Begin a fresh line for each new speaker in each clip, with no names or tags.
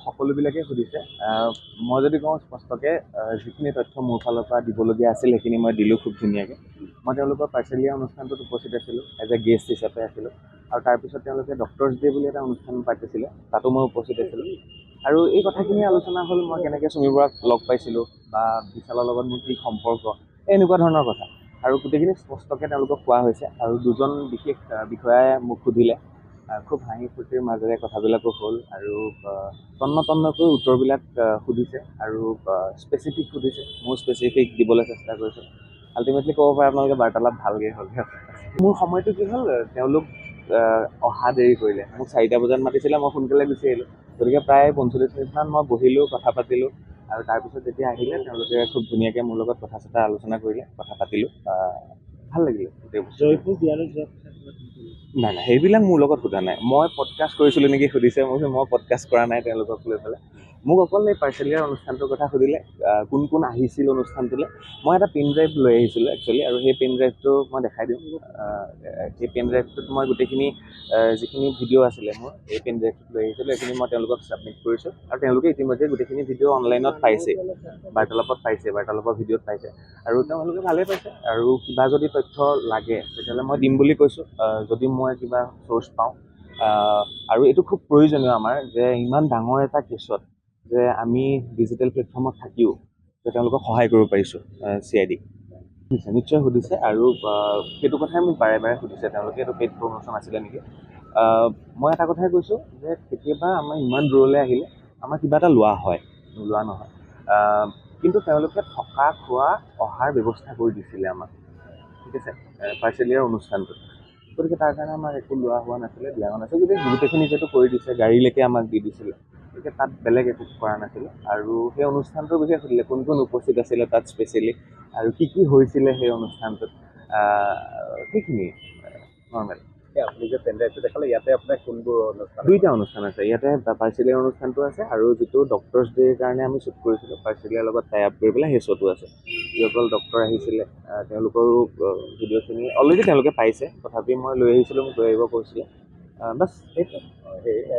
সকলোবিলাকে সুধিছে। মই যদি কওঁ স্পষ্টকৈ যিখিনি তথ্য মোৰ ফালৰ পৰা দিবলগীয়া আছিল সেইখিনি মই দিলোঁ খুব ধুনীয়াকৈ। মই তেওঁলোকৰ পাৰ্চেলিয়া অনুষ্ঠানটোত উপস্থিত আছিলোঁ, এজ এ গেষ্ট হিচাপে আছিলোঁ। আৰু তাৰপিছত তেওঁলোকে ডক্টৰছ ডে বুলি এটা অনুষ্ঠান পাতিছিলে, তাতো মই উপস্থিত আছিলোঁ। আৰু এই কথাখিনি আলোচনা হ'ল মই কেনেকৈ চুমি বৰাক লগ পাইছিলোঁ বা বিশালৰ লগত মোৰ কি সম্পৰ্ক, এনেকুৱা ধৰণৰ কথা। আৰু গোটেইখিনি স্পষ্টকৈ তেওঁলোকক কোৱা হৈছে। আৰু দুজন বিশেষ বিষয়াই মোক সুধিলে, খুব হাঁহি ফূৰ্তিৰ মাজেৰে কথাবিলাকো হ'ল। আৰু তন্নকৈ উত্তৰবিলাক সুধিছে আৰু স্পেচিফিক সুধিছে, মোৰ স্পেচিফিক দিবলৈ চেষ্টা কৰিছোঁ। আল্টিমেটলি ক'ব পাৰে আপোনালোকে বাৰ্তালাপ ভালকৈ হ'ল। মোৰ সময়টো কি হ'ল, তেওঁলোক অহা দেৰি কৰিলে। মোক 4টা বজাত মাতিছিলে, মই সোনকালে গুচি আহিলোঁ। গতিকে প্ৰায় 45 মিনিটমান মই বহিলোঁ, কথা পাতিলোঁ। আৰু তাৰপিছত যেতিয়া আহিলে তেওঁলোকে খুব ধুনীয়াকৈ মোৰ লগত কথা চথা আলোচনা কৰিলে, কথা পাতিলোঁ। ভাল লাগিলে গোটেই বস্তু।
জয়পুৰ বিয়ালৈ যোৱা কথা
নাই সেইবিলাক মোৰ লগত সোধা নাই। মই পডকাষ্ট কৰিছিলোঁ নেকি সুধিছে, মই পডকাষ্ট কৰা নাই তেওঁলোকক লৈ পেলাই। মোক অকল এই পাৰ্চেলিয়াৰ অনুষ্ঠানটোৰ কথা সুধিলে, কোন কোন আহিছিল অনুষ্ঠানটোলৈ। মই এটা পেন ড্ৰাইভ লৈ আহিছিলোঁ একচুৱেলি, আৰু সেই পেন ড্ৰাইভটো মই দেখাই দিওঁ। সেই পেন ড্ৰাইভটোত মই গোটেইখিনি যিখিনি ভিডিঅ' আছিলে মোৰ, এই পেন ড্ৰাইভটোত লৈ আহিছিলোঁ। এইখিনি মই তেওঁলোকক ছাবমিট কৰিছোঁ। আৰু তেওঁলোকে ইতিমধ্যে গোটেইখিনি ভিডিঅ' অনলাইনত পাইছে, বাৰ্তালাপৰ ভিডিঅ'ত পাইছে। আৰু তেওঁলোকে ভালেই পাইছে। আৰু কিবা যদি তথ্য লাগে তেতিয়াহ'লে মই দিম বুলি কৈছোঁ, যদি মই কিবা চ'ৰ্চ পাওঁ। আৰু এইটো খুব প্ৰয়োজনীয় আমাৰ, যে ইমান ডাঙৰ এটা কেছত যে আমি ডিজিটেল প্লেটফৰ্মত থাকিও যে তেওঁলোকক সহায় কৰিব পাৰিছোঁ। CID নিশ্চয় সুধিছে। আৰু সেইটো কথাই মোক বাৰে বাৰে সুধিছে তেওঁলোকে, এইটো পেইড প্ৰমোশ্যন আছিলে নেকি। মই এটা কথাই কৈছোঁ যে কেতিয়াবা আমাৰ ইমান দূৰলৈ আহিলে আমাৰ কিবা এটা লোৱা হয়, নোলোৱা নহয়। কিন্তু তেওঁলোকে থকা খোৱা অহাৰ ব্যৱস্থা কৰি দিছিলে আমাক, ঠিক আছে, পাৰ্চেলিয়াৰ অনুষ্ঠানটোত। গতিকে তাৰ কাৰণে আমাৰ একো লোৱা হোৱা নাছিলে, দিয়া হোৱা নাছিলে। গতিকে গোটেইখিনি যিহেতু কৰি দিছে, গাড়ীলৈকে আমাক দি দিছিলে, গতিকে তাত বেলেগ একো কৰা নাছিলে। আৰু সেই অনুষ্ঠানটোৰ বিষয়ে সুধিলে, কোন কোন উপস্থিত আছিলে তাত স্পেচিয়েলি, আৰু কি হৈছিলে সেই অনুষ্ঠানটোত, সেইখিনিয়ে নৰ্মেল।
আপুনি যে পেন ড্ৰাইভটো দেখালে, ইয়াতে আপোনাৰ কোনবোৰ অনুষ্ঠান?
2টা অনুষ্ঠান আছে ইয়াতে। পাৰ্চেলিয়াৰ অনুষ্ঠানটো আছে, আৰু যিটো ডক্টৰছ ডেৰ কাৰণে আমি শ্বুট কৰিছিলোঁ পাৰ্চেলিয়াৰ লগত টাই আপ কৰি পেলাই, সেই শ্ব'টো আছে। যিসকল ডক্টৰ আহিছিলে তেওঁলোকৰো ভিডিঅ'খিনি অলৰেডি তেওঁলোকে পাইছে। তথাপি মই লৈ আহিছিলোঁ, মোক লৈ আহিব কৈছিলে। বাছ সেইটো।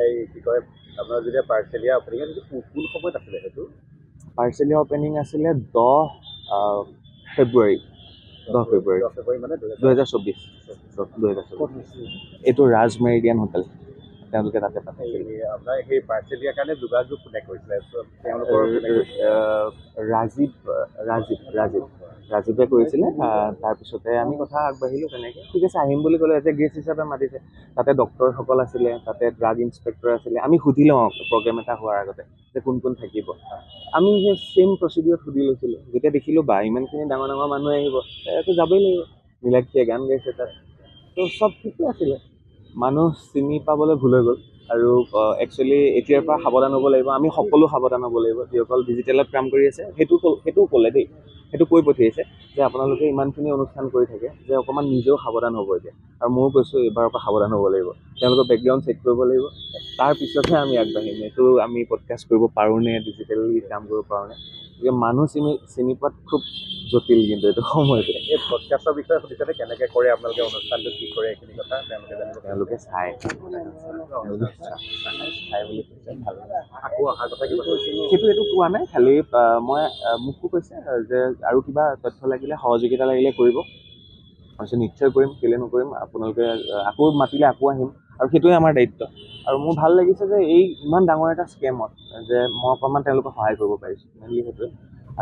এই কি কয়, আপোনাৰ যেতিয়া পাৰ্চেলিয়া অপেনিং কোন সময়ত আছিলে সেইটো?
পাৰ্চেলিয়া অপেনিং আছিলে 10 ফেব্ৰুৱাৰী
মানে
2024। এইটো ৰাজ মেৰিডিয়ান হোটেল, তেওঁলোকে তাতে পাতিছিল।
আপোনাৰ সেই পাৰ্চেলিয়াৰ কাৰণে যোগাযোগ কোনে কৰিছিলে? তেওঁলোকৰ
ৰাজীৱে কৰিছিলে। তাৰপিছতে আমি কথা আগবাঢ়িলোঁ তেনেকৈ। ঠিক আছে, আহিম বুলি ক'লে, এজ এ গেষ্ট হিচাপে মাতিছে। তাতে ডক্টৰসকল আছিলে, তাতে ড্ৰাগ ইনস্পেক্টৰ আছিলে। আমি সুধি লওঁ প্ৰগ্ৰেম এটা হোৱাৰ আগতে যে কোন কোন থাকিব। আমি সেই ছেইম প্ৰচিডিঅ'ত সুধি লৈছিলোঁ। যেতিয়া দেখিলোঁ বা ইমানখিনি ডাঙৰ মানুহ আহিব, তো যাবই লাগিব। নীলাক্ষীয়ে গান গাইছে তাত, তো চব ঠিকে আছিলে। মানুহ চিনি পাবলৈ ভুল হৈ গ'ল। আৰু একচুৱেলি এতিয়াৰ পৰা সাৱধান হ'ব লাগিব, আমি সকলো সাৱধান হ'ব লাগিব। যিসকল ডিজিটেলত কাম কৰি আছে, সেইটোও ক'লে দেই, সেইটো কৈ পঠিয়াইছে যে আপোনালোকে ইমানখিনি অনুষ্ঠান কৰি থাকে যে অকণমান নিজেও সাৱধান হ'ব এতিয়া। আৰু ময়ো কৈছোঁ এইবাৰৰ পৰা সাৱধান হ'ব লাগিব, তেওঁলোকৰ বেকগ্ৰাউণ্ড চেক কৰিব লাগিব। তাৰপিছতহে আমি আগবাঢ়িম। এইটো আমি পডকাষ্ট কৰিব পাৰোঁনে, ডিজিটেলি কাম কৰিব পাৰোঁনে। গতিকে মানুহ চিনি পোৱাত খুব জটিল, কিন্তু এইটো সময়তে।
এই পডকাষ্টৰ বিষয়ে সুধিছে, কেনেকৈ কৰে আপোনালোকে অনুষ্ঠানটো, কি কৰে, এইখিনি কথা
তেওঁলোকে চাই বুলি কৈছে। ভাল
আকৌ অহাৰ কথা কিবা কৈছিলোঁ,
এইটো কোৱা নাই। খালি মই মোকো কৈছে যে আৰু কিবা তথ্য লাগিলে, সহযোগিতা লাগিলে কৰিব। তাৰপিছত নিশ্চয় কৰিম, কেলৈ নকৰিম। আপোনালোকে আকৌ মাতিলে আকৌ আহিম, আৰু সেইটোৱে আমাৰ দায়িত্ব। আৰু মোৰ ভাল লাগিছে যে এই ইমান ডাঙৰ এটা স্কেমত যে মই অকণমান তেওঁলোকক সহায় কৰিব পাৰিছোঁ, মেইনলি সেইটোৱে।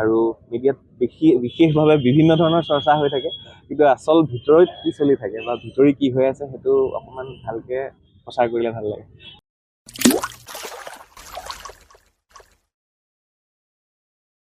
আৰু মিডিয়াত বিশেষভাৱে বিভিন্ন ধৰণৰ চৰ্চা হৈ থাকে, কিন্তু আচল ভিতৰত কি চলি থাকে বা ভিতৰি কি হৈ আছে সেইটো অকণমান ভালকৈ প্ৰচাৰ কৰিলে ভাল লাগে।